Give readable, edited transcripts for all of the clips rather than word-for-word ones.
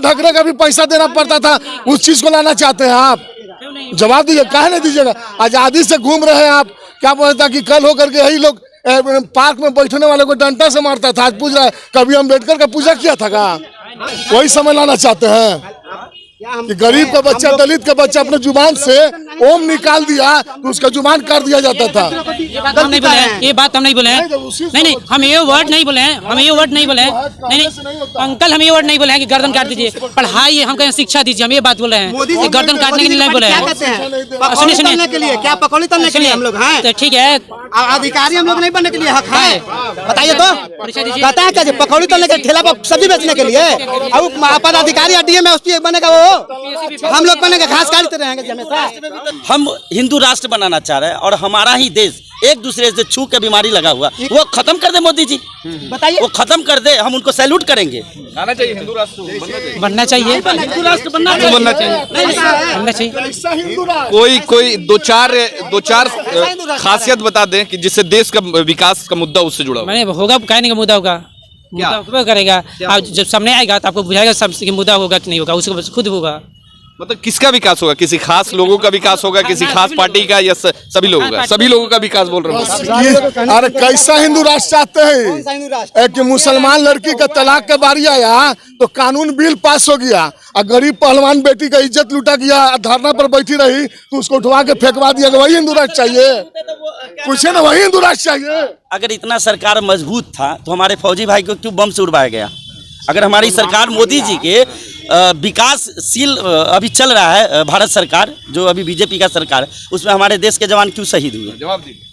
ढकने का भी पैसा देना पड़ता था, उस चीज को लाना चाहते हैं आप? जवाब दीजिए, काहे नहीं दीजिएगा? आजादी से घूम रहे हैं आप। क्या बोलता कि कल होकर के यही लोग पार्क में बैठने वाले को डंडा से मारता था, आज पूछ रहा है कभी अम्बेडकर का पूजा किया था का? वही समय लाना चाहते हैं कि गरीब का बच्चा, दलित का बच्चा अपने जुबान से ओम निकाल दिया तो उसका जुबान काट दिया जाता था। ये बात हम नहीं बोले हैं, ये बात हम नहीं बोले हैं। नहीं, हम ये वर्ड नहीं बोले हैं, हम ये वर्ड नहीं बोले हैं। नहीं, अंकल हम ये वर्ड नहीं बोले हैं कि गर्दन काट दीजिए। पढ़ाई हम कहें शिक्षा दीजिए, हम ये बात बोल रहे हैं। गर्दन काटने के लिए नहीं बोले हैं। सुनिए के लिए क्या पकौड़ी तलने के लिए हम लोग हैं? तो ठीक है, अधिकारी हम लोग नहीं बनने के लिए हक है। बताइए तो कहता है क्या पकौड़ी तलने के ठेला पर सब्जी बेचने के लिए? अब पदाधिकारी डीएम में उसकी बनेगा, वो हम लोग बनेंगे घास काटते रहेंगे हमेशा। हम हिंदू राष्ट्र बनाना चाह रहे हैं और हमारा ही देश एक दूसरे से छू के बीमारी लगा हुआ, वो खत्म कर दे मोदी जी। बताइए, वो खत्म कर दे, हम उनको सैल्यूट करेंगे। आना चाहिए हिंदू राष्ट्र बनना चाहिए, हिंदू राष्ट्र बनना चाहिए। कोई दो चार खासियत बता दें कि जिससे देश का विकास का मुद्दा उससे जुड़ा मैंने होगा, कहने का मुद्दा होगा, मुद्दा करेगा। आप जब सामने आएगा तो आपको बुझाएगा सबसे मुद्दा होगा कि नहीं होगा, उसको खुद होगा। मतलब किसका विकास होगा? किसी खास लोगों का विकास होगा, किसी खास पार्टी का, या सभी लोगों का? सभी लोगों का विकास बोल रहे हैं। अरे कैसा हिंदू राष्ट्र चाहते हैं? एक मुसलमान लड़की का तलाक के बारी आया तो कानून बिल पास हो गया और गरीब पहलवान बेटी का इज्जत लूटा गया, धरना पर बैठी रही तो उसको उठवा के फेंकवा दिया। वही हिंदू राष्ट्र चाहिए? पूछे ना, वही हिंदू राष्ट्र चाहिए? अगर इतना सरकार मजबूत था तो हमारे फौजी भाई को क्यों बम से उड़वाया गया? अगर हमारी सरकार मोदी जी के विकासशील अभी चल रहा है, भारत सरकार जो अभी बीजेपी का सरकार है, उसमें हमारे देश के जवान क्यों शहीद हुए? जवाब दीजिए।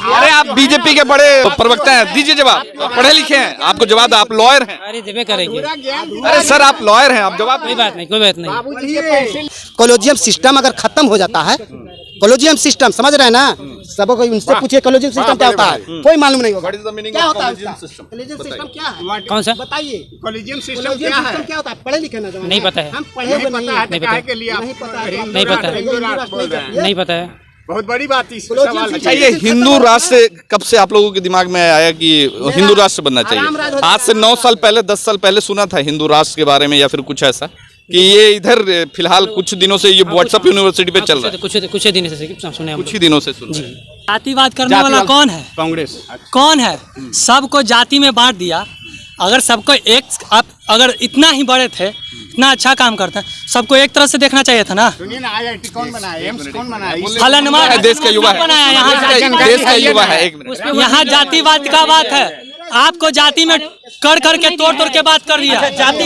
अरे आप बीजेपी के बड़े प्रवक्ता हैं, दीजिए जवाब। पढ़े लिखे हैं, आपको जवाब, आप लॉयर हैं। अरे देवे करेंगे। अरे सर आप लॉयर हैं, आप जवाब। कोई बात नहीं, कोई बात नहीं। कॉलेजियम सिस्टम अगर खत्म हो जाता है, कॉलेजियम सिस्टम समझ रहे हैं ना? सबको उनसे पूछिए कॉलेजियम सिस्टम क्या होता है, कोई मालूम नहीं होगा। क्या होता है कॉलेजियम सिस्टम? क्या है? कौन सा? बताइए कॉलेजियम सिस्टम क्या होता है? पढ़े लिखे ना? नहीं पता है। हम पढ़े हुए नहीं है। नहीं पता है, नहीं पता है। बहुत बड़ी बात है। अच्छा, ये हिंदू राष्ट्र कब से आप लोगों के दिमाग में आया कि हिंदू राष्ट्र बनना चाहिए? आज से 9 साल पहले, 10 साल पहले सुना था हिंदू राष्ट्र के बारे में, या फिर कुछ ऐसा कि ये इधर फिलहाल कुछ दिनों से ये व्हाट्सएप यूनिवर्सिटी पे चल रहा है? कुछ दिनों से सुने, कुछ ही दिनों से सुन। जातिवाद करने वाला कौन है? कांग्रेस। कौन है? सबको जाति में बांट दिया। अगर सबको एक, आप अगर इतना ही बड़े थे, इतना अच्छा काम करते हैं, सबको एक तरह से देखना चाहिए था ना। सुनिए ना, IIT कौन बनाया? एम्स कौन बनाया? देश का युवा है, देश का युवा है। एक मिनट, यहाँ जातिवाद का बात है। आपको जाति में कर के तोड़ के बात कर दिया।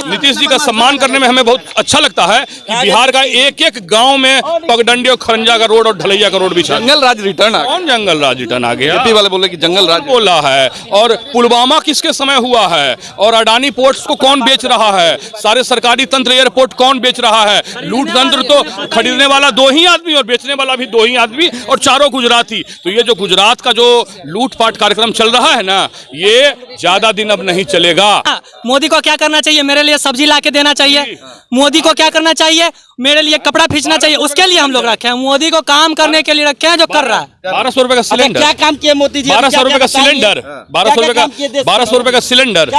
नीतीश जी का सम्मान करने में हमें बहुत अच्छा लगता है कि बिहार का एक एक गांव में पगडंडी और खरंजा का रोड और ढलैया का रोड बिछा। जंगल राज रिटर्न आ गया। कौन जंगल राज रिटर्न आ गया? वाले बोले कि जंगल राज बोला है। और पुलवामा किसके समय हुआ है? और अडानी पोर्ट्स को कौन बेच रहा है? सारे सरकारी तंत्र, एयरपोर्ट कौन बेच रहा है? लूट तंत्र तो खरीदने वाला 2 ही आदमी और बेचने वाला भी 2 ही आदमी, और चारों गुजराती। तो ये जो गुजरात का जो लूटपाट कार्यक्रम चल रहा है ना, ये ज्यादा दिन अब नहीं चलेगा। मोदी को क्या करना चाहिए? मेरे लिए सब्जी ला के देना चाहिए। मोदी को क्या करना चाहिए? मेरे लिए कपड़ा खींचना चाहिए। उसके लिए हम लोग रखे हैं, मोदी को काम करने के लिए रखे हैं, जो कर रहा है। 1200 रुपए का सिलेंडर। क्या काम किया मोदी जी? 1200 रुपए का सिलेंडर, 1200 रुपए का सिलेंडर,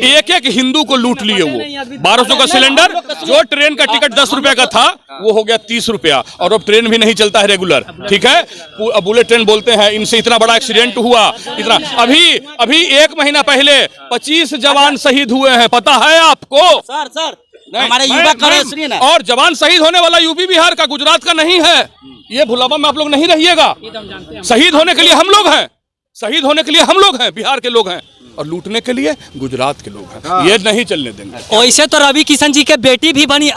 एक एक हिंदू को लूट लिए वो। 1200 का सिलेंडर, जो ट्रेन का टिकट 10 रुपए का था वो हो गया 30 रुपया, और अब ट्रेन भी नहीं चलता है रेगुलर। ठीक है, बुलेट ट्रेन बोलते हैं। इनसे इतना बड़ा एक्सीडेंट हुआ, इतना अभी 1 महीना पहले 25 जवान शहीद हुए हैं, पता है आपको? सर हमारे युवा करे, सुनिए ना। और जवान शहीद होने वाला यूपी बिहार का, गुजरात का नहीं है। ये भुलावा में आप लोग नहीं रहिएगा। शहीद होने के लिए हम लोग हैं, शहीद होने के लिए हम लोग हैं, बिहार के लोग हैं, और लूटने के लिए गुजरात के लोग हैं। ये नहीं चलने देंगे। वैसे तो रवि किशन जी के बेटी भी बनी,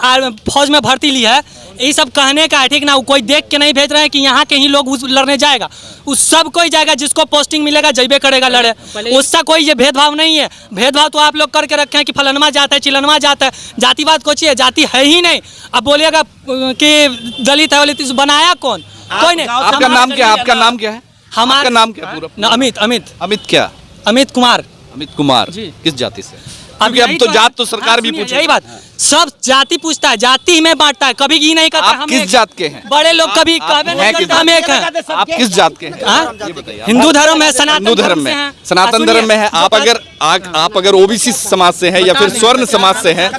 फौज में भर्ती ली है। ये सब कहने का है, ठीक ना? कोई देख के नहीं भेज रहे हैं कि यहाँ के ही लोग लड़ने जाएगा। उस सब कोई जाएगा, जिसको पोस्टिंग मिलेगा जैबे करेगा लड़े। उसका कोई ये भेदभाव नहीं है। भेदभाव तो आप लोग करके रखे हैं कि फलनमा जाता है, चिलनमा जाता है। जातिवाद को चाहिए, जाति है ही नहीं। अब बोलिएगा कि दलित है, दलित बनाया कौन? कोई नहीं। आपका नाम क्या है? आपका नाम क्या है? हमारा नाम क्या पूरा? अमित क्या? अमित कुमार। अमित कुमार जी। किस जाति से? क्योंकि अब तो जात तो सरकार भी पूछे। यही बात, सब जाति पूछता है, जाति में बांटता है, कभी ये नहीं कहता आप किस जात के हैं? बड़े लोग कभी कहबे नहीं करते हम एक हैं। आप किस जात के हैं? हाँ? हिंदू धर्म है, हिंदू धर्म में, सनातन धर्म में है। आप अगर ओबीसी समाज से हैं या फिर स्वर्ण समाज से हैं,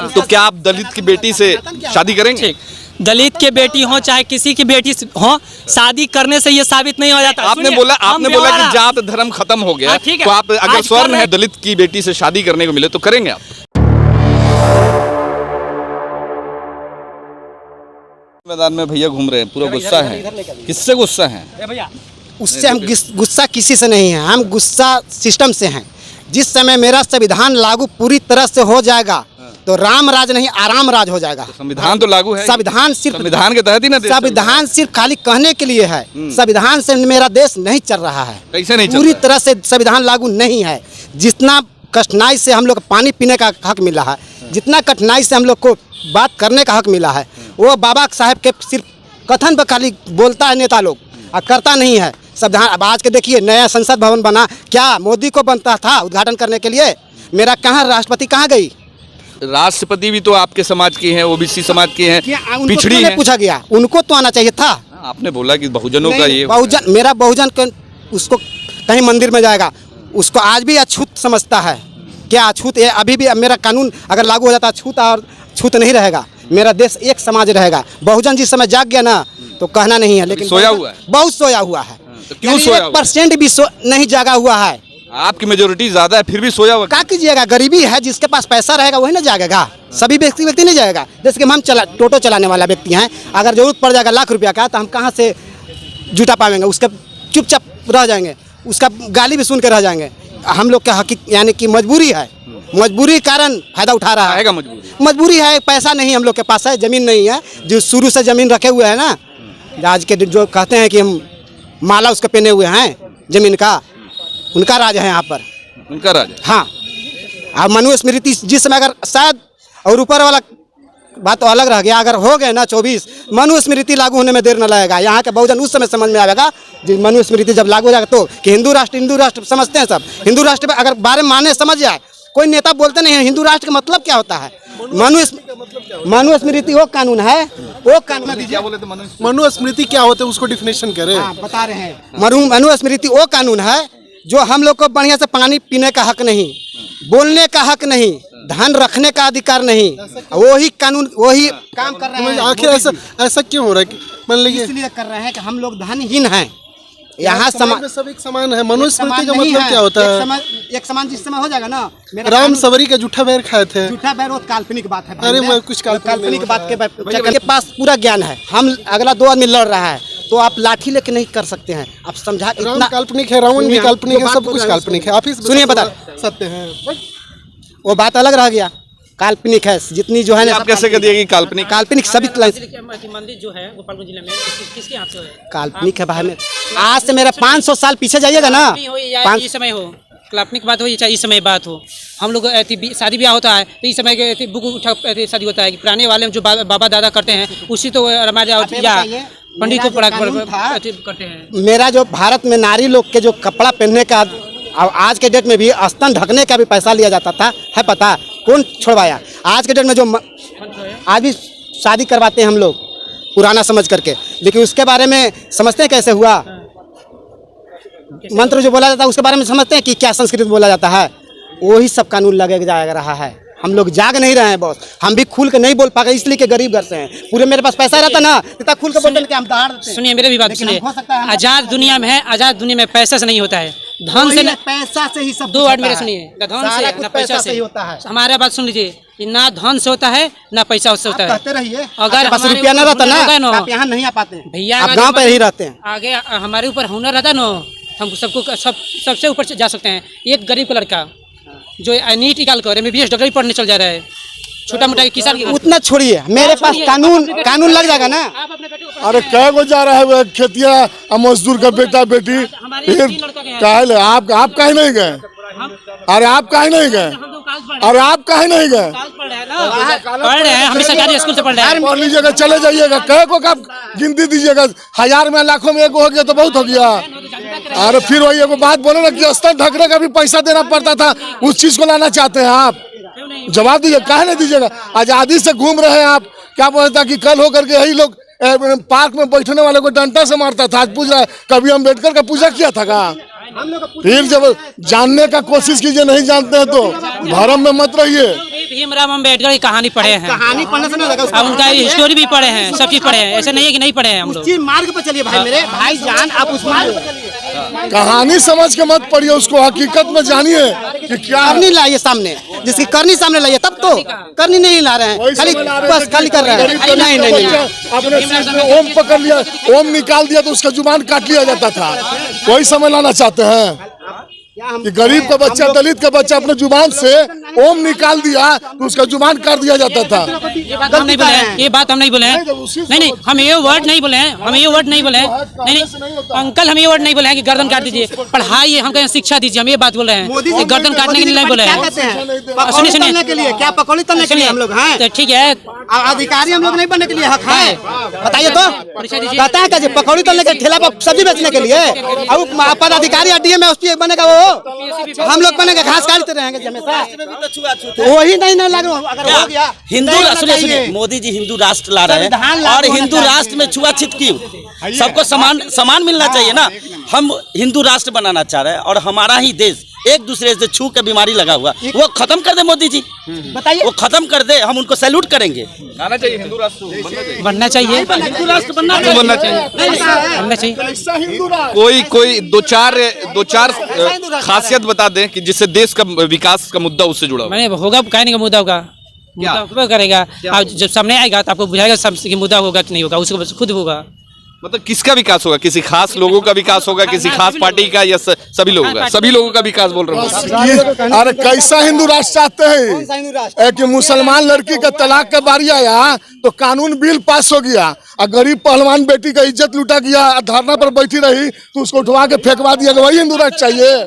तो क्या आप दलित की बेटी से शादी करेंगे? दलित के बेटी हो चाहे किसी की बेटी हो, शादी करने से ये साबित नहीं हो जाता। आपने बोला कि जात धर्म खत्म हो गया, तो आप अगर स्वर्ण है दलित की बेटी से शादी करने को मिले तो करेंगे आप? मैदान में भैया घूम रहे हैं, पूरा गुस्सा है। किससे गुस्सा है? उससे हम गुस्सा किसी से नहीं है, हम गुस्सा सिस्टम से हैं। जिस समय मेरा संविधान लागू पूरी तरह से हो जाएगा तो राम राज नहीं आराम राज हो जाएगा। संविधान तो लागू है, संविधान सिर्फ संविधान के तहत ही ना, संविधान सिर्फ खाली कहने के लिए है। संविधान से मेरा देश नहीं चल रहा है, कैसे नहीं चल पूरी रहा है? तरह से संविधान लागू नहीं है। जितना कठिनाई से हम लोग पानी पीने का हक मिला है, जितना कठिनाई से हम लोग को बात करने का हक मिला है, वो बाबा साहब के सिर्फ कथन पर खाली बोलता है नेता लोग और करता नहीं है। संविधान अब आज के देखिए, नया संसद भवन बना, क्या मोदी को बनता था उद्घाटन करने के लिए? मेरा कहाँ राष्ट्रपति कहाँ गई? राष्ट्रपति भी तो आपके समाज की हैं, ओबीसी समाज की हैं, पिछड़ी हैं। पूछा गया, उनको तो आना चाहिए था। आपने बोला कि बहुजनों का ये बहुजन, मेरा बहुजन उसको कहीं मंदिर में जाएगा, उसको आज भी अछूत समझता है। क्या अछूत है? अभी भी मेरा कानून अगर लागू हो जाता छूत और छूत नहीं रहेगा, मेरा देश एक समाज रहेगा। बहुजन जिस समय जाग गया ना तो कहना नहीं है, लेकिन सोया हुआ है, बहुत सोया हुआ है। तो क्यों सोया हुआ? 1% भी नहीं जागा हुआ है। आपकी मेजोरिटी ज्यादा है फिर भी सोया हुआ। क्या कीजिएगा? गरीबी है, जिसके पास पैसा रहेगा वही ना जागेगा, सभी व्यक्ति नहीं जाएगा। जैसे कि हम टोटो चलाने वाला व्यक्ति हैं, अगर जरूरत पड़ जाएगा लाख रुपया का तो हम कहाँ से जुटा पाएंगे? उसका चुपचाप रह जाएंगे, उसका गाली भी सुन के रह जाएंगे। हम लोग का हकीकत यानी कि मजबूरी है, मजबूरी कारण फायदा उठा रहा है। मजबूरी है, पैसा नहीं हम लोग के पास है, जमीन नहीं है। जो शुरू से जमीन रखे हुए है ना, आज के जो कहते हैं कि हम माला उसके पहने हुए हैं जमीन का, उनका राज है यहाँ पर, उनका राज। हाँ, अब मनुस्मृति जिस समय अगर शायद, और ऊपर वाला बात तो अलग रह गया, अगर हो गए ना 24 मनुस्मृति लागू होने में देर न लगेगा। यहाँ के बहुजन उस समय समझ में आएगा जब मनुस्मृति जब लागू हो जाएगा तो कि हिंदू राष्ट्र समझते हैं सब। हिंदू राष्ट्र अगर बारे में माने समझ जाए, कोई नेता बोलते नहीं है हिंदू राष्ट्र का मतलब क्या होता है। मनुस्मृति वो कानून है, वो कानून। मनुस्मृति क्या होता है उसको डिफिनेशन करें, बता रहे हैं। मनुस्मृति वो कानून है जो हम लोग को बढ़िया से पानी पीने का हक नहीं, बोलने का हक नहीं, धन रखने का अधिकार नहीं, वही कानून वही काम कर रहे हैं। आखिर ऐसा क्यों हो रहा है? मान लीजिए इसलिए कर रहे हैं कि हम लोग धनहीन हैं। यहाँ सब एक समान है। मनुस्मृति का मतलब क्या होता है? एक समान जिस समय हो जाएगा ना, राम सवरी का जूठा बैर खाए थे। जूठा बैर वो काल्पनिक बात है। अरे मैं कुछ काल्पनिक बात के पास पूरा ज्ञान है। हम अगला 2 आदमी लड़ रहा है तो आप लाठी लेके नहीं कर सकते हैं। आप समझा, इतना काल्पनिक है, रावण भी काल्पनिक है, सब कुछ काल्पनिक है। आप सुनिए, बता सत्य है, वो बात अलग रह गया। काल्पनिक है जितनी जो है ना, आप कैसे कह दिया कि काल्पनिक? काल्पनिक सभी मंदिर जो है गोपालगंज जिले में किसके हाथ से है? काल्पनिक है भाई। में आज से मेरा 500 साल पीछे जाइएगा ना, इस समय हो काल्पनिक बात हो चाहे इस समय बात हो, हम लोग शादी ब्याह होता है तो इस समय के बुक उठा शादी होता है कि पुराने वाले जो बाबा दादा करते हैं उसी तो हमारे या पंडित को पढ़ा करते हैं। मेरा जो भारत में नारी लोग के जो कपड़ा पहनने का आज के डेट में भी स्तन ढकने का भी पैसा लिया जाता था, है पता? कौन छोड़वाया? आज के डेट में जो आज भी शादी करवाते हैं हम लोग पुराना समझ करके, लेकिन उसके बारे में समझते हैं कैसे हुआ? मंत्र जो बोला जाता है उसके बारे में समझते हैं कि क्या संस्कृत बोला जाता है? वही सब कानून लगे जाएगा रहा है। हम लोग जाग नहीं रहे हैं बॉस, हम भी खुल के नहीं बोल पा रहे इसलिए कि गरीब घर से हैं। पूरे मेरे पास पैसा रहता ना इतना खुल के बोलते हम दाड़ देते। सुनिए मेरे भी बात सुनिए, आजाद दुनिया में है, आजाद दुनिया में पैसा से नहीं होता है, धन से, पैसा से ही सब। 2 वर्ड मेरे सुनिए, ना धन से ना पैसा से होता है। हमारा बात सुन लीजिए, ना धन से होता है ना पैसा से होता है। कहते रहिए, अगर बस रुपया न रहता ना आप यहाँ नहीं आ पाते भैया, आप गाँव पे ही रहते हैं। आगे हमारे ऊपर हुनर रहता ना, हम सबको सबसे ऊपर जा सकते हैं। एक गरीब का लड़का जो नीट निकाल कर MBBS डॉक्टरी पढ़ने चल जा रहा है, छोटा मोटा किसान, उतना छोड़िए, मेरे पास कानून लग जाएगा ना। अरे क्या को जा रहा है खेतिया मजदूर का बेटा बेटी, आप कहीं नहीं गए? अरे आप कहीं नहीं गए? अरे आप कहीं नहीं गए? पढ़ रहे हैं, हम सरकारी स्कूल से पढ़ रहे हैं। पढ़ लीजिएगा, चले जाइएगा। कह को आप गिनती दीजिएगा, 1000 में लाखों में एक हो गया तो बहुत हो गया। अरे फिर वही एगो बात बोले ना कि स्तर ढकने का भी पैसा देना पड़ता था, उस चीज को लाना चाहते हैं आप? जवाब दीजिए, काहे नहीं दीजिएगा? आजादी से घूम रहे हैं आप, क्या बोलता कि कल होकर के यही लोग पार्क में बैठने वाले को डंडा से मारता था, आज पूछ रहा है कभी अम्बेडकर का पूजा किया था का? फिर जब जानने का कोशिश कीजिए, नहीं जानते हैं तो भरम में मत रहिए। भीमराव अम्बेडकर की कहानी पढ़े हैं, कहानी पढ़ने से नहीं लगा, अब उनका स्टोरी भी पढ़े हैं, सब चीज पढ़े हैं, ऐसा नहीं है कि नहीं पढ़े हैं हम लोग। उस मार्ग पर चलिए भाई, मेरे भाई जान, आप उस मार्ग पर चलिए। कहानी समझ के मत पढ़िए, उसको हकीकत में जानिए कि क्या है। करनी लाइए सामने, जिसकी करनी सामने लाइए, तब तो करनी नहीं ला रहे हैं, खाली बस खाली कर रहे हैं। नहीं नहीं नहीं, अपने सिर में ओम पकड़ लिया, ओम निकाल दिया तो उसका जुबान काट लिया जाता था, वही समय लाना चाहते हैं कि गरीब का बच्चा, दलित का बच्चा अपने जुबान से ओम निकाल दिया तो उसका जुबान काट दिया जाता था। ये बात हम नहीं बोले हैं, ये बात हम नहीं बोले हैं, नहीं हम ये वर्ड नहीं बोले हैं, हम ये वर्ड नहीं बोले हैं, नहीं अंकल हम ये वर्ड नहीं बोले हैं कि गर्दन काट दीजिए, पढ़ाइए, हम कहें शिक्षा दीजिए, हम ये बात बोले हैं, गर्दन काटने के लिए नहीं बोले हैं। पकौड़ी तलने के लिए क्या, पकौड़ी तलने के लिए हम लोग हैं? तो ठीक है, अधिकारी हम लोग नहीं बनने के लिए हक है, बताइए तो। कहता है क्या पकौड़ी तलने के ठेला पर सब्जी बेचने के लिए, अब पदाधिकारी डीएम में उस बनेगा, वो हम लोग बनेगा घास काटते रहेंगे हमेशा, वही नहीं लग रहा। अगर हो गया हिंदू, सुनिए मोदी जी हिंदू राष्ट्र ला रहे हैं, और हिंदू राष्ट्र में छुआछूत क्यों? सबको समान मिलना चाहिए ना। हम हिंदू राष्ट्र बनाना चाह रहे हैं और हमारा ही देश एक दूसरे से छू के बीमारी लगा हुआ, वो खत्म कर दे मोदी जी, बताइए, वो खत्म कर दे, हम उनको सैल्यूट करेंगे। आना चाहिए हिंदू राष्ट्र, बनना चाहिए, हिंदू राष्ट्र बनना चाहिए। कोई दो चार खासियत बता दें कि जिससे देश का विकास का मुद्दा उससे जुड़ा हो। मैंने होगा, कहने का मुद्दा होगा, मुद्दा करेगा, आप जब सामने आएगा तो आपको बुझाएगा सब कि मुद्दा होगा कि नहीं होगा, उसको खुद होगा। मतलब किसका विकास होगा? किसी खास लोगों का विकास होगा, किसी खास पार्टी का, या सभी लोगों का? सभी लोगों का विकास बोल रहे हो। अरे कैसा हिंदू राष्ट्र चाहते हैं कि मुसलमान लड़की का तलाक का बारी आया तो कानून बिल पास हो गया, और गरीब पहलवान बेटी का इज्जत लूटा गया, धरना पर बैठी रही तो उसको उठवा के फेंकवा दिया, वही हिंदू राष्ट्र चाहिए?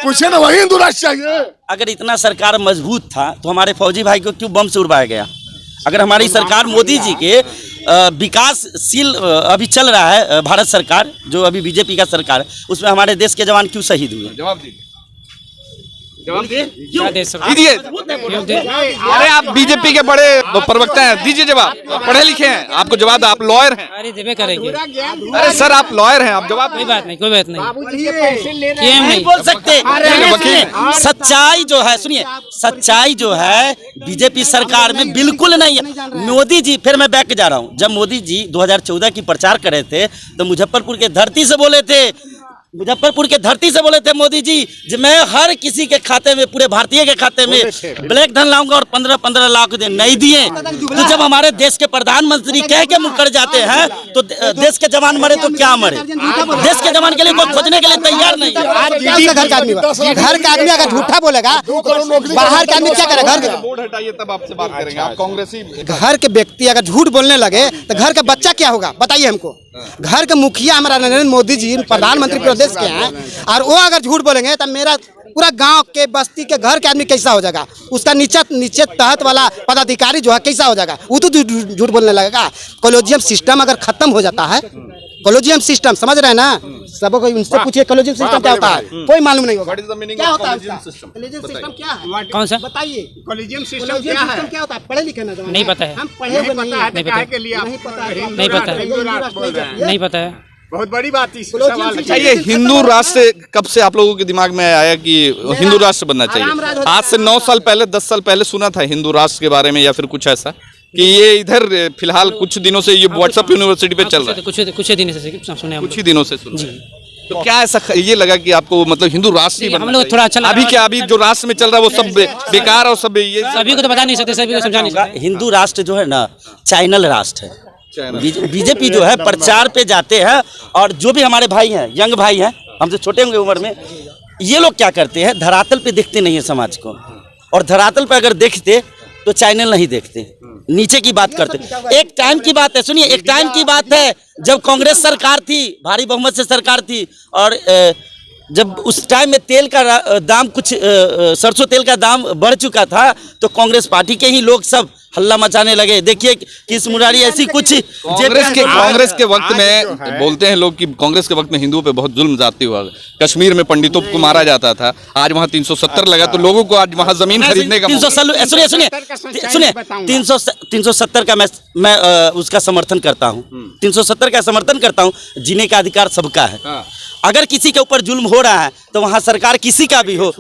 पूछे ना, वही हिंदू राष्ट्र चाहिए? अगर इतना सरकार मजबूत था तो हमारे फौजी भाई को क्यों बम से उड़वाया गया? अगर हमारी सरकार मोदी जी के विकासशील अभी चल रहा है भारत सरकार, जो अभी बीजेपी का सरकार है, उसमें हमारे देश के जवान क्यों शहीद हुए? जवाब दीजिए, जवाब दीजिए। अरे आप बीजेपी के बड़े प्रवक्ता हैं, दीजिए जवाब, पढ़े लिखे हैं, आपको जवाब, आप लॉयर हैं। अरे देवे करेंगे, अरे सर आप लॉयर हैं, आप जवाब। कोई बात नहीं, कोई बात नहीं, नहीं बोल सकते। सच्चाई जो है, सुनिए, सच्चाई जो है बीजेपी सरकार में बिल्कुल नहीं है। मोदी जी, फिर मैं बैक जा रहा हूँ, जब मोदी जी 2014 की प्रचार कर रहे थे तो मुजफ्फरपुर के धरती से बोले थे, मुजफ्फरपुर के धरती से बोले थे मोदी जी, मैं हर किसी के खाते में, पूरे भारतीय के खाते में ब्लैक धन लाऊंगा, और 15-15 लाख नहीं दिए। तो जब हमारे देश के प्रधानमंत्री कह के मुकर जाते हैं तो देश के जवान मरे तो क्या मरे? देश के जवान के लिए कोई खोजने के लिए तैयार नहीं। घर का आदमी अगर झूठा बोलेगा, बाहर का आदमी क्या करेगा? घर बोर्ड हटाइए तब आपसे बात करेंगे, आप कांग्रेसी। घर के व्यक्ति अगर झूठ बोलने लगे तो घर का बच्चा क्या होगा, बताइए हमको। घर के मुखिया हमारा नरेंद्र मोदी जी प्रधानमंत्री प्रदेश के हैं, और वो अगर झूठ बोलेंगे तो मेरा पूरा गांव के बस्ती के घर के आदमी कैसा हो जाएगा? उसका नीचे तहत वाला पदाधिकारी जो है कैसा हो जाएगा? वो तो झूठ बोलने लगेगा। कॉलेजियम सिस्टम अगर खत्म हो जाता है, कॉलेजियम सिस्टम समझ रहे हैं ना, सबको उनसे पूछिए कॉलेजियम सिस्टम क्या होता है, कोई मालूम नहीं होगा। क्या होता है कॉलेजियम सिस्टम? क्या है? कौन सा? बताइए, कॉलेजियम सिस्टम क्या है? क्या होता है? पढ़े लिखे ना? नहीं पता है, हम पढ़े हुए नहीं हैं। नहीं पता, नहीं पता, नहीं पता है। बहुत बड़ी बात है। सवाल अच्छा, ये हिंदू राष्ट्र कब से आप लोगों के दिमाग में आया कि हिंदू राष्ट्र बनना चाहिए? आज से 9 साल पहले, 10 साल पहले सुना था हिंदू राष्ट्र के बारे में, या फिर कुछ ऐसा कि ये इधर फिलहाल कुछ दिनों से ये व्हाट्सएप यूनिवर्सिटी पे चल रहा है? कुछ दिन से सुने, कुछ ही दिनों से सुना। तो क्या ऐसा ये लगा कि आपको मतलब हिंदू राष्ट्र ही बनना हम लोग थोड़ा अच्छा चाहिए? अभी क्या, अभी जो राष्ट्र में चल रहा है वो सब बेकार और सब ये सभी को तो बता नहीं सकते, सभी को समझा नहीं सकते। हिंदू राष्ट्र जो है ना, चैनल राष्ट्र है। बीजेपी जो है प्रचार पे जाते हैं, और जो भी हमारे भाई हैं, यंग भाई हैं, हमसे छोटे होंगे उम्र में, ये लोग क्या करते हैं, धरातल पे देखते नहीं है समाज को, और धरातल पे अगर देखते तो चैनल नहीं देखते, नीचे की बात करते। एक टाइम की बात है, सुनिए, एक टाइम की बात है जब कांग्रेस सरकार थी, भारी बहुमत से सरकार थी, और जब उस टाइम में तेल का दाम कुछ सरसों तेल का दाम बढ़ चुका था, तो कांग्रेस पार्टी के ही लोग सब हल्ला मचाने लगे। देखिए किस मुरारी ऐसी कुछ कांग्रेस के वक्त में बोलते हैं लोग कि कांग्रेस के वक्त में हिंदुओं पे बहुत जुल्म जाती हुआ। कश्मीर में पंडितों को मारा जाता था, आज वहाँ 370 लगा, तो लोगों को आज वहाँ जमीन खरीदने का 370 का मैं उसका समर्थन करता हूँ। 370 का समर्थन करता हूँ। जीने का अधिकार सबका है। अगर किसी के ऊपर जुल्म हो रहा है तो वहाँ सरकार किसी का भी हो,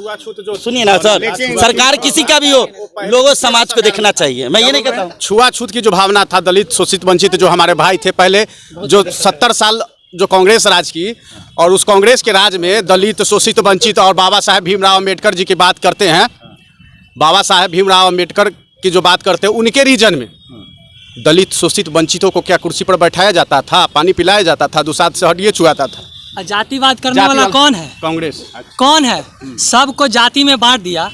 सुनिए ना सर, सरकार किसी का भी हो, लोगों समाज को देखना चाहिए। मैं ये नहीं कहता हूँ। छुआछूत की जो भावना था, दलित शोषित वंचित जो हमारे भाई थे पहले, जो 70 साल जो कांग्रेस राज की, और उस कांग्रेस के राज में दलित शोषित वंचित और बाबा साहेब भीमराव अम्बेडकर जी की बात करते हैं, बाबा साहेब भीमराव अम्बेडकर की जो बात करते हैं, उनके रीजन में दलित शोषित वंचितों को क्या कुर्सी पर बैठाया जाता था, पानी पिलाया जाता था, दुसाध से हड्डियाँ छुआता था। जातिवाद करने वाला कौन है? कांग्रेस। कौन है? सबको जाति में बांट दिया।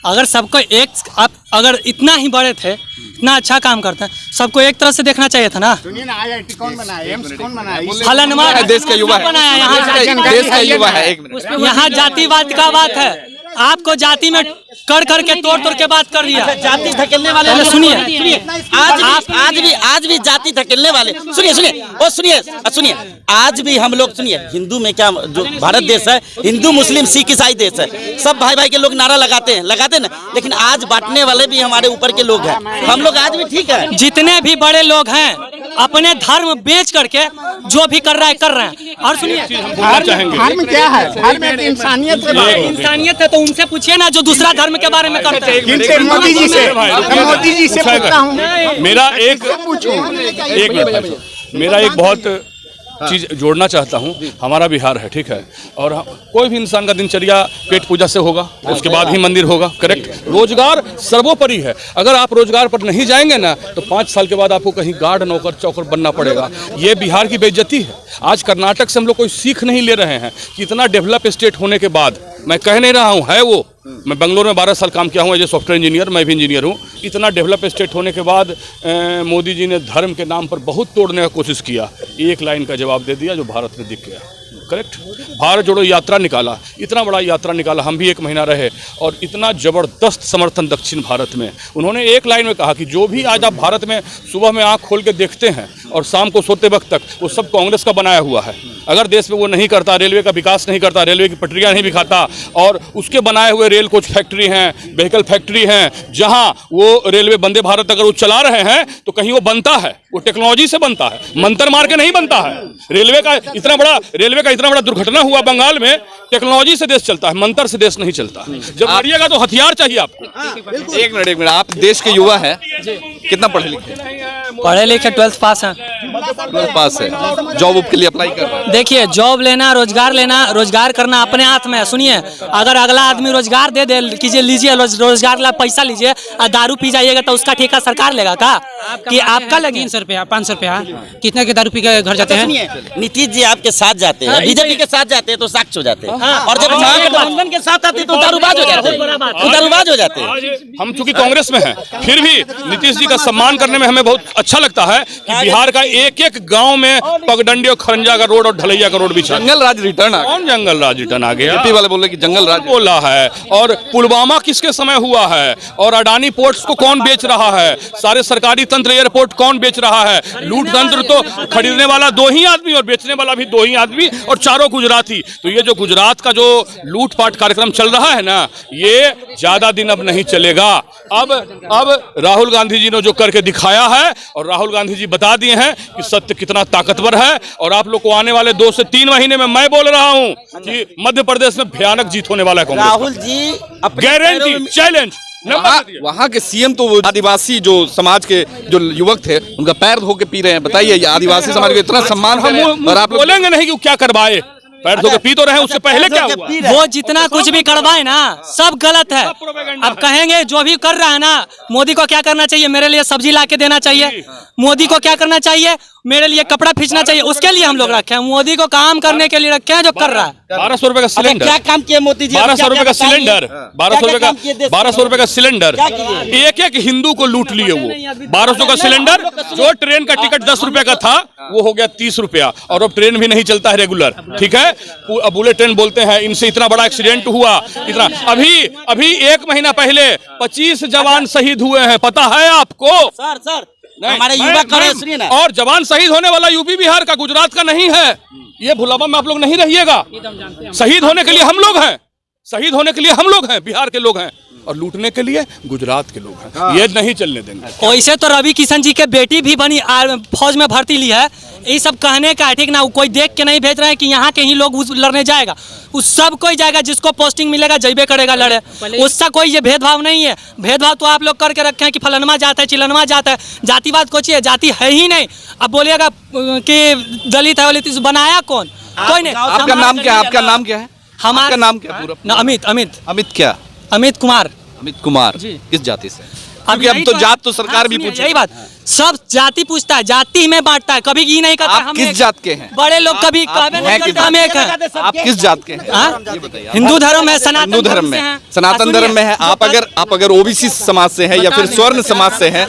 अगर सबको एक, आप अगर इतना ही बड़े थे, इतना अच्छा काम करते हैं, सबको एक तरह से देखना चाहिए था ना। सुनिए ना, IIT कौन बनाया, एम्स कौन बनाया? फलनवा देश का युवा बनाया है। यहाँ जातिवाद का बात है। आपको जाति में कर के तोड़ के बात कर दिया। जाति धकेलने वाले सुनिए, आज भी जाति धकेलने वाले, सुनिए, आज भी हम लोग, सुनिए, हिंदू में क्या, जो भारत देश है, हिंदू मुस्लिम सिख ईसाई देश है, सब भाई भाई के लोग नारा लगाते हैं ना, लेकिन आज बांटने वाले भी हमारे ऊपर के लोग हैं। हम लोग आज भी ठीक है। जितने भी बड़े लोग हैं अपने धर्म बेच करके जो भी कर रहे हैं। और सुनिए, धर्म क्या है? धर्म इंसानियत से, इंसानियत है तो उनसे पूछिए ना जो दूसरा धर्म के बारे में करते हैं। मोदी जी से पूछता हूँ। मेरा एक मिनट, मेरा एक बहुत चीज जोड़ना चाहता हूँ। हमारा बिहार है, ठीक है, और कोई भी इंसान का दिनचर्या पेट पूजा से होगा, उसके बाद ही मंदिर होगा, करेक्ट। रोजगार सर्वोपरि है। अगर आप रोजगार पर नहीं जाएंगे ना तो 5 साल के बाद आपको कहीं गार्ड, नौकर, चौकर बनना पड़ेगा। ये बिहार की बेइज्जती है। आज कर्नाटक से हम लोग कोई सीख नहीं ले रहे हैं कि इतना डेवलप स्टेट होने के बाद, मैं कह नहीं रहा हूँ, है वो, मैं बेंगलोर में 12 साल काम किया हूँ एज ए सॉफ्टवेयर इंजीनियर, मैं भी इंजीनियर हूँ। इतना डेवलप स्टेट होने के बाद मोदी जी ने धर्म के नाम पर बहुत तोड़ने का कोशिश किया। एक लाइन का जवाब दे दिया जो भारत में दिख गया, करेक्ट। भारत जोड़ो यात्रा निकाला, इतना बड़ा यात्रा निकाला, हम भी 1 महीना रहे, और इतना ज़बरदस्त समर्थन दक्षिण भारत में। उन्होंने एक लाइन में कहा कि जो भी आज आप भारत में सुबह में आँख खोल के देखते हैं और शाम को सोते वक्त तक, वो सब कांग्रेस का बनाया हुआ है। अगर देश में वो नहीं करता, रेलवे का विकास नहीं करता, रेलवे की पटरियाँ नहीं बिखाता, और उसके बनाए हुए रेल कोच फैक्ट्री हैं, व्हीकल फैक्ट्री हैं, जहाँ वो रेलवे वंदे भारत अगर वो चला रहे हैं तो कहीं वो बनता है, वो टेक्नोलॉजी से बनता है, मंतर मार के नहीं बनता है। रेलवे का इतना बड़ा दुर्घटना हुआ बंगाल में, टेक्नोलॉजी से देश चलता है, मंत्र से देश नहीं चलता। जब लड़िएगा तो हथियार चाहिए आपको। एक मिनट, आप देश के युवा हैं, कितना पढ़े लिखे? पढ़े लिखे 12th पास हैं। 12th पास है, जॉब के लिए अप्लाई कर रहे हैं। देखिए, जॉब लेना, रोजगार करना अपने हाथ में है। सुनिए, अगर अगला आदमी रोजगार दे कीजिए, लीजिए रोजगार ला पैसा लीजिए, और दारू पी जाइएगा तो उसका ठेका सरकार लेगा का कि आपका लगे? 300 रुपया 500 रुपया कितने के दारू पी के घर जाते हैं? नीतीश जी आपके साथ जाते हैं, बीजेपी के साथ जाते हैं तो साक्ष हो जाते हैं, और जब महागठबंधन के साथ आते हैं तो दारूबाज हो जाते हैं। हम चूंकि कांग्रेस में हैं, फिर भी नीतीश जी का सम्मान करने में हमें बहुत अच्छा लगता है कि बिहार का एक गांव में पगडंडी और खरंजा का रोड और ढलैया का रोड बिछा। जंगल राज रिटर्न आ गया। कौन जंगल राज रिटर्न आ गया? बीजेपी वाले बोले कि जंगल राज बोला है। और पुलवामा किसके समय हुआ है? और अडानी पोर्ट्स को कौन बेच रहा है? सारे सरकारी तंत्र, एयरपोर्ट कौन बेच रहा है? लूट तंत्र तो खरीदने वाला 2 ही आदमी और बेचने वाला भी 2 ही आदमी, और चारों गुजराती। तो ये जो गुजरात का जो लूटपाट कार्यक्रम चल रहा है ना, ये ज्यादा दिन अब नहीं चलेगा। अब राहुल गांधी जी ने जो करके दिखाया है, और राहुल गांधी जी बता दिए हैं कि सत्य कितना ताकतवर है। और आप लोग को आने वाले 2 से 3 महीने में मैं बोल रहा हूं कि मध्य प्रदेश में भयानक जीत होने वाला है कांग्रेस। Rahul ji guarantee, challenge. वहाँ के सीएम तो वो आदिवासी जो समाज के जो युवक थे उनका पैर धो के पी रहे हैं। बताइए, आदिवासी समाज को इतना सम्मान है, और आप बोलेंगे नहीं कि क्या करवाए? पैर धो के पी तो रहे हैं, उससे पहले क्या हुआ? वो जितना कुछ भी करवाए ना, सब गलत है। अब कहेंगे जो भी कर रहा है ना, मोदी को क्या करना चाहिए? मेरे लिए सब्जी ला के देना चाहिए। मोदी को क्या करना चाहिए? मेरे लिए कपड़ा खींचना चाहिए, उसके लिए हम लोग रखे हैं। मोदी को काम करने के लिए रखे हैं जो कर रहा है। 1200 रुपए का सिलेंडर, क्या काम किया मोदी जी? 1200 रुपए का सिलेंडर, 1200 रुपए का सिलेंडर, एक एक हिंदू को लूट लिए वो। 1200 का सिलेंडर, जो ट्रेन का टिकट 10 रुपए का था वो हो गया 30 रुपया, और अब ट्रेन भी नहीं चलता है रेगुलर, ठीक है। बुलेट ट्रेन बोलते हैं, इनसे इतना बड़ा एक्सीडेंट हुआ, इतना। अभी 1 महीना पहले 25 जवान शहीद हुए हैं, पता है आपको? सर हमारे युवा कर रहे, सुनिए ना। और जवान शहीद होने वाला यूपी बिहार का, गुजरात का नहीं है। ये भुलावा में आप लोग नहीं रहिएगा। शहीद होने के लिए हम लोग हैं, शहीद होने के लिए हम लोग हैं, बिहार के लोग हैं, और लूटने के लिए गुजरात के लोग हैं। ये नहीं चलने देंगे। वैसे तो रवि किशन जी के बेटी भी बनी फौज में भर्ती ली है। ये सब कहने का है, ठीक ना। कोई देख के नहीं भेज रहे हैं कि यहाँ के ही लोग लड़ने जाएगा। उस सब कोई जाएगा, जिसको पोस्टिंग मिलेगा जैबे करेगा लड़े। उसका कोई ये भेदभाव नहीं है। भेदभाव तो आप लोग करके रखे हैं कि फलनमा जाता है, चिलनमा जाता है। जातिवाद कोची है, जाति है ही नहीं। अब बोलिएगा कि दलित है, वलित, बनाया कौन? कोई नहीं। आपका नाम क्या है? आपका नाम क्या है? हमारा नाम क्या पूरा? अमित क्या? अमित कुमार। अमित कुमार जी। किस जाति से? अब अब तो जात तो सरकार भी पूछे। यही बात, सब जाति पूछता है, जाति में बांटता है, कभी ये नहीं कहता आप हम किस एक- जात के हैं? बड़े लोग कभी कहबे नहीं करते हम एक हैं। आप किस जात के हैं? हाँ? ये बताइए। हिंदू धर्म है, सनातन हिंदू धर्म से में, हैं। सनातन सुनिए, धर्म में है। आप अगर ओबीसी समाज से हैं या फिर स्वर्ण समाज से हैं,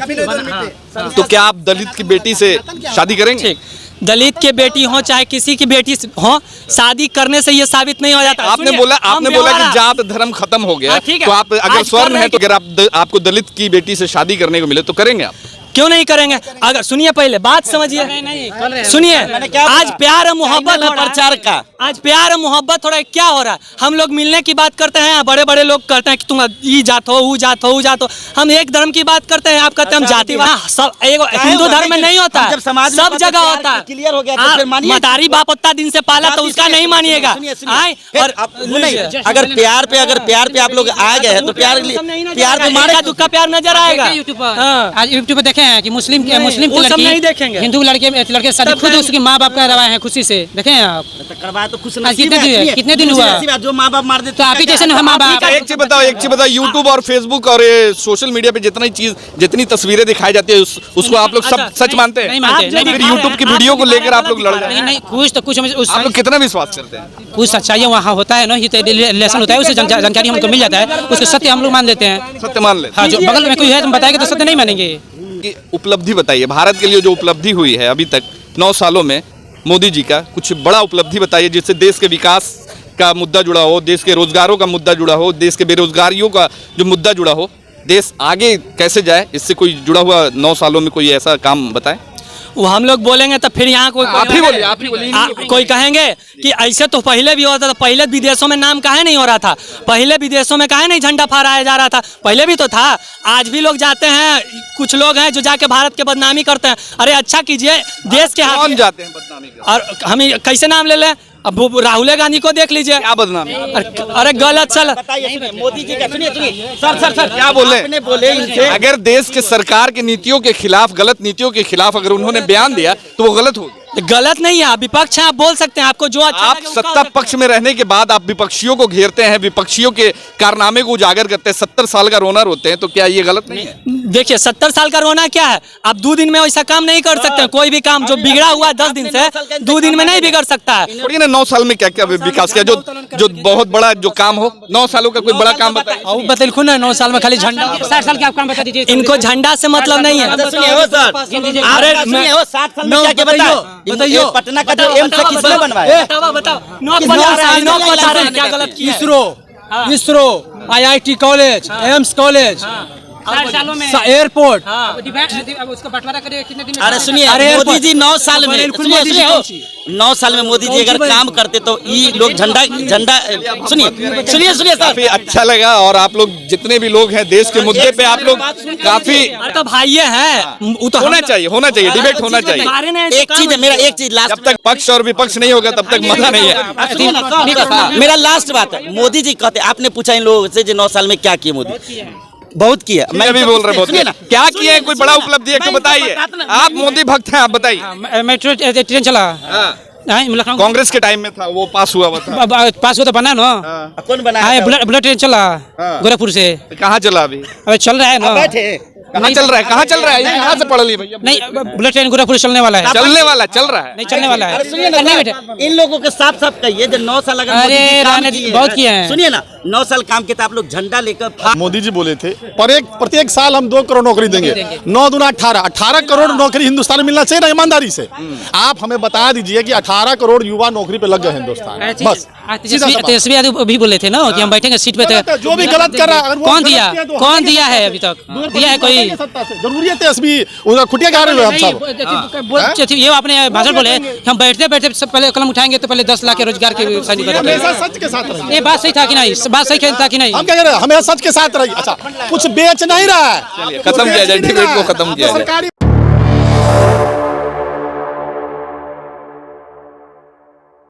तो क्या आप दलित की बेटी से शादी करेंगे? ठीक, दलित के बेटी हो चाहे किसी की बेटी हो, शादी करने से ये साबित नहीं हो जाता। आपने सुनिए, बोला हम कि व्यवहार- जात धर्म खत्म हो गया, हाँ, ठीक है। तो आप अगर आज स्वर्ण कर रहे है तो अगर आपको दलित की बेटी से शादी करने को मिले तो करेंगे आप? क्यों नहीं करेंगे? अगर सुनिए, पहले बात समझिए, सुनिए। आज प्यार और मोहब्बत हो प्रचार का, आज प्यार और मोहब्बत हो रहा है। क्या हो रहा है? हम लोग मिलने की बात करते हैं, बड़े बड़े लोग कहते हैं कि तुम ये जात हो, वो जात हो, वो जात हो। हम एक धर्म की बात करते हैं, आप कहते हैं हम जाति। सब हिंदू धर्म में नहीं होता है, सब जगह होता है। क्लियर हो गया तो फिर मानिए। मदारी बाप उतना दिन से पाला तो उसका नहीं मानिएगा। और अगर प्यार पे आप लोग आ गए हैं तो प्यार पे मारे दुख का प्यार नजर आएगा। यूट्यूब पर आज यूट्यूब पर देखे हैं कि मुस्लिम की वो सब नहीं देखेंगे। हिंदू लड़के से शादी खुद उसके माँ बाप करवाए हैं खुशी से। देखे हैं आप? करवाया तो खुश आज कितने दिन हुआ? जो माँ बाप मार देते तो आप ही जैसे माँ बाप। एक चीज बताओ, यूट्यूब और फेसबुक और सोशल मीडिया पे जितनी तस्वीरें दिखाई जाती है उसको आप लोग सब सच मानते हैं? नहीं मानते। फिर यूट्यूब की वीडियो को लेकर आप लोग लड़ जाते हैं। नहीं, कुछ आप लोग कितना विश्वास करते हैं? कुछ सच्चाई वहाँ होता है ना, ये रिलेशन होता है, उससे जानकारी हमको मिल जाता है, उसके सत्य हम लोग मान लेते हैं। सत्य मान लेते हाँ, जो बगल में कोई है तुम बताएंगे तो सत्य नहीं मानेंगे। हैं। उपलब्धि बताइए, भारत के लिए जो उपलब्धि हुई है अभी तक 9 सालों में मोदी जी का, कुछ बड़ा उपलब्धि बताइए जिससे देश के विकास का मुद्दा जुड़ा हो, देश के रोजगारों का मुद्दा जुड़ा हो, देश के बेरोजगारियों का जो मुद्दा जुड़ा हो, देश आगे कैसे जाए, इससे कोई जुड़ा हुआ 9 सालों में कोई ऐसा काम बताएं। वो हम लोग बोलेंगे तो फिर यहाँ कोई आप ही बोलिए। कोई कहेंगे कि ऐसे तो पहले भी होता था। पहले विदेशों में नाम काहे नहीं हो रहा था? पहले विदेशों में काहे नहीं झंडा फहराया जा रहा था? पहले भी तो था। आज भी लोग जाते हैं, कुछ लोग हैं जो जाके भारत के बदनामी करते हैं। अरे अच्छा कीजिए, देश के कौन जाते हैं बदनामी करने? और हम कैसे नाम ले लें? अब राहुल गांधी को देख लीजिए, क्या बदनामी? अरे गलत चल। मोदी जी का सुनिए सर क्या बोले? आपने बोले इनसे अगर देश के सरकार की नीतियों के खिलाफ, गलत नीतियों के खिलाफ अगर उन्होंने बयान दिया तो वो गलत हो गया। गलत नहीं है, आप विपक्ष हैं, आप बोल सकते हैं। आपको जो अच्छा आप लगे उसका सत्ता पक्ष में रहने के बाद आप विपक्षियों को घेरते हैं, विपक्षियों के कारनामे को उजागर करते हैं, 70 साल का रोना रोते हैं, तो क्या ये गलत नहीं है? देखिए 70 साल का रोना क्या है? आप 2 दिन में वैसा काम नहीं कर सकते। कोई भी काम जो बिगड़ा हुआ है 10 दिन से 2 दिन में नहीं बिगड़ सकता है। थोड़ी ना 9 साल में क्या क्या विकास किया जो बहुत बड़ा जो काम हो? 9 सालों का कोई बड़ा काम बताइए। और बतलखुन ना 9 साल में खाली झंडा 60 साल के आप काम बता दीजिए। इनको झंडा से मतलब नहीं है। सुनिए हो सर, अरे सुनिए हो 60 साल में क्या बताइए? पटना का जो एम्स है किसने बनवाया? बताओ नोक बजा रहे हैं, नोक बता रहे हैं, क्या गलत किया है? ISRO, IIT college, AIIMS college, 60 सालों में एयरपोर्ट। उसको बटवारा करिए कितने दिन में? अरे सुनिए, मोदी जी 9 साल में, सुनिए 9 साल में मोदी जी अगर काम करते तो ये लोग झंडा सुनिए सर, काफी अच्छा लगा। और आप लोग जितने भी लोग हैं देश के मुद्दे पे आप लोग काफी अरे तो भाइये हैं, वो तो होना चाहिए, डिबेट होना चाहिए। एक चीज है, मेरा एक चीज लास्ट, जब तक पक्ष और विपक्ष नहीं होगा तब तक मजा नहीं है। मेरा लास्ट बात है। मोदी जी कहते, आपने पूछा इन लोगों से जो 9 साल में क्या किया मोदी? बहुत किया। मैं अभी बोल रहा हूँ क्या किया है, कोई बड़ा उपलब्धि है तो बताइए। आप मोदी भक्त हैं, आप बताइए। मेट्रो ट्रेन चला कांग्रेस के टाइम में था, वो पास हुआ था। पास हुआ तो बना ना। कौन बनाया? बुलेट ट्रेन चला गोरखपुर से। कहाँ चला अभी? अबे चल रहा है ना। बैठे कहाँ चल रहा है, कहाँ चल रहा है, ये कहाँ से पढ़ ली भैया? नहीं, बुलेट ट्रेन गोरखपुर चलने वाला है, चलने वाला, चल रहा है। नहीं चलने वाला है। नहीं बेटे, इन लोगों के साफ साफ कहिए जो 9 साल अगर मोदी जी काम राणा जी किए बहुत हैं, किए हैं। सुनिए ना 9 साल काम किए तो आप लोग झंडा लेकर मोदी जी बोले थे प्रत्येक साल हम 2 करोड़ नौकरी देंगे, 9 दूना 18 करोड़ नौकरी हिंदुस्तान में मिलना चाहिए ना, ईमानदारी से। आप हमें बता दीजिए कि 18 करोड़ युवा नौकरी पे लग गए हिंदुस्तान में, बस सीधा सा बात। तेजस्वी यादव भी बोले थे ना कि हम बैठेंगे सीट पे। गलत है, जो भी गलत कर रहा है, अगर वो कौन गलत दिया, किया तो कौन हटेंगे दिया है सत्ता अभी तक? से। दिया है कोई? हटेंगे सत्ता से। जरूरी है तेजस्वी उनका खुटिया गा रहे हैं हम सब। ये आपने भाषण बोले कि हम बैठते बैठते सब पहले कलम उठाएंगे तो पहले 10 लाख के रोजगार की सैनिक हमेशा सच के साथ रहिए। ये बात सही था कि नहीं? बात सही था कि नहीं? हम क्या कह रहे हैं, हमेशा सच के साथ रहिए। अच्छा, कुछ बेच नहीं रहा है, खत्म किया जाए, डिबेट को खत्म किया जाए। सरकारी